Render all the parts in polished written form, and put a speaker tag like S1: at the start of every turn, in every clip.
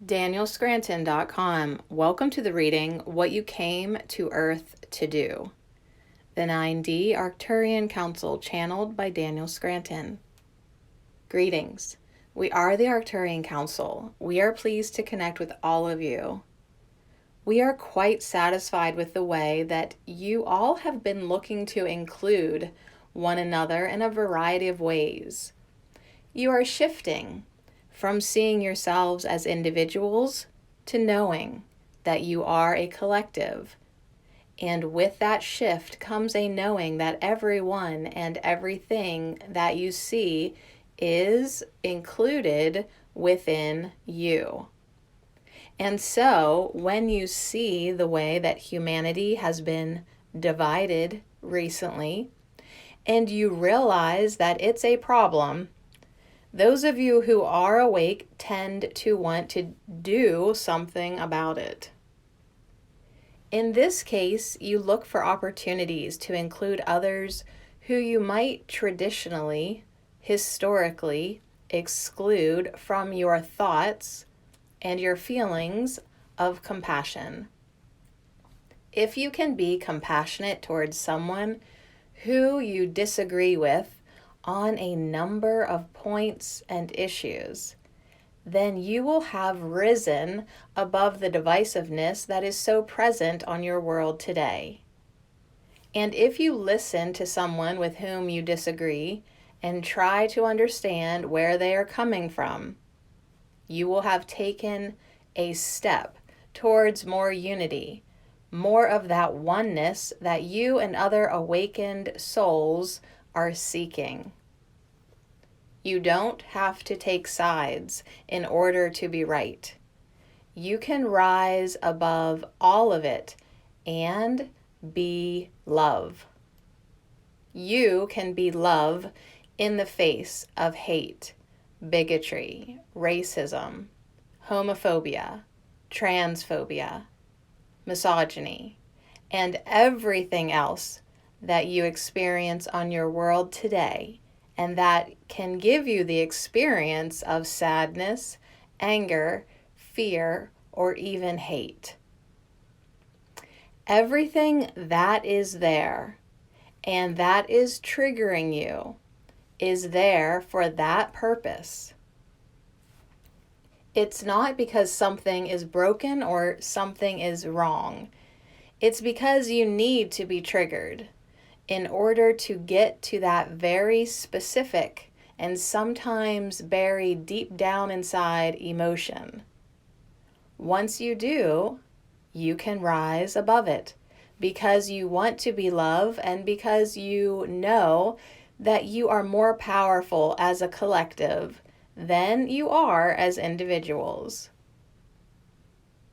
S1: DanielScranton.com. Welcome to the reading, What You Came to Earth to Do. The 9D Arcturian Council channeled by Daniel Scranton. Greetings. We are the Arcturian Council. We are pleased to connect with all of you. We are quite satisfied with the way that you all have been looking to include one another in a variety of ways. You are shifting from seeing yourselves as individuals to knowing that you are a collective. And with that shift comes a knowing that everyone and everything that you see is included within you. And so when you see the way that humanity has been divided recently, and you realize that it's a problem, those of you who are awake tend to want to do something about it. In this case, you look for opportunities to include others who you might traditionally, historically, exclude from your thoughts and your feelings of compassion. If you can be compassionate towards someone who you disagree with on a number of points and issues, then you will have risen above the divisiveness that is so present on your world today. And if you listen to someone with whom you disagree and try to understand where they are coming from, you will have taken a step towards more unity, more of that oneness that you and other awakened souls are seeking. You don't have to take sides in order to be right. You can rise above all of it and be love. You can be love in the face of hate, bigotry, racism, homophobia, transphobia, misogyny, and everything else that you experience on your world today, and that can give you the experience of sadness, anger, fear, or even hate. Everything that is there and that is triggering you is there for that purpose. It's not because something is broken or something is wrong. It's because you need to be triggered in order to get to that very specific and sometimes buried deep down inside emotion. Once you do, you can rise above it because you want to be love and because you know that you are more powerful as a collective than you are as individuals.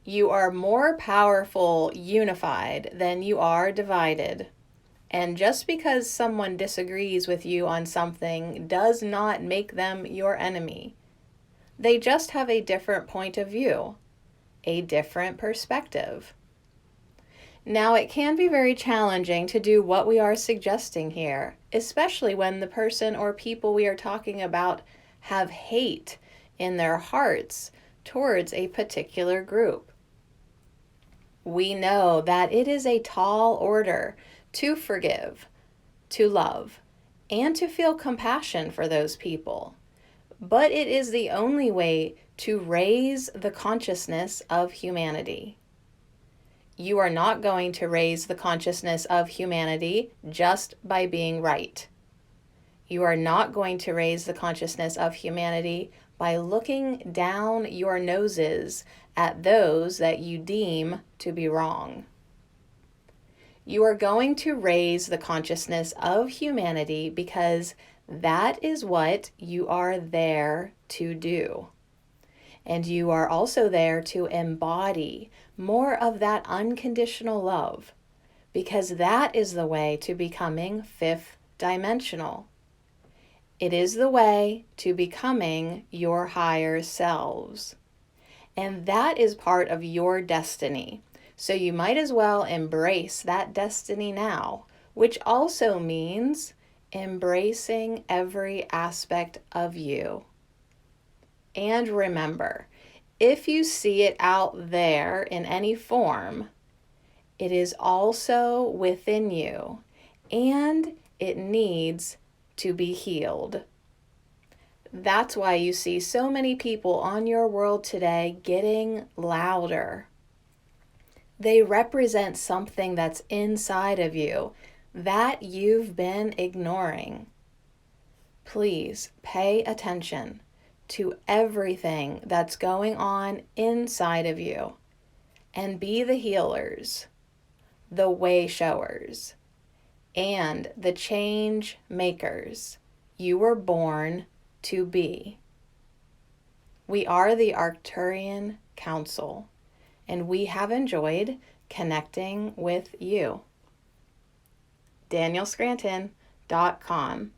S1: You are more powerful unified than you are divided. And just because someone disagrees with you on something does not make them your enemy. They just have a different point of view, a different perspective. Now, it can be very challenging to do what we are suggesting here, especially when the person or people we are talking about have hate in their hearts towards a particular group. We know that it is a tall order to forgive, to love, and to feel compassion for those people. But it is the only way to raise the consciousness of humanity. You are not going to raise the consciousness of humanity just by being right. You are not going to raise the consciousness of humanity by looking down your noses at those that you deem to be wrong. You are going to raise the consciousness of humanity because that is what you are there to do. And you are also there to embody more of that unconditional love, because that is the way to becoming fifth dimensional. It is the way to becoming your higher selves. And that is part of your destiny. So you might as well embrace that destiny now, which also means embracing every aspect of you. And remember, If you see it out there in any form, it is also within you, and it needs to be healed. That's why you see so many people on your world today getting louder. They represent something that's inside of you that you've been ignoring. Please pay attention to everything that's going on inside of you and be the healers, the way showers, and the change makers you were born to be. We are the Arcturian Council, and we have enjoyed connecting with you. DanielScranton.com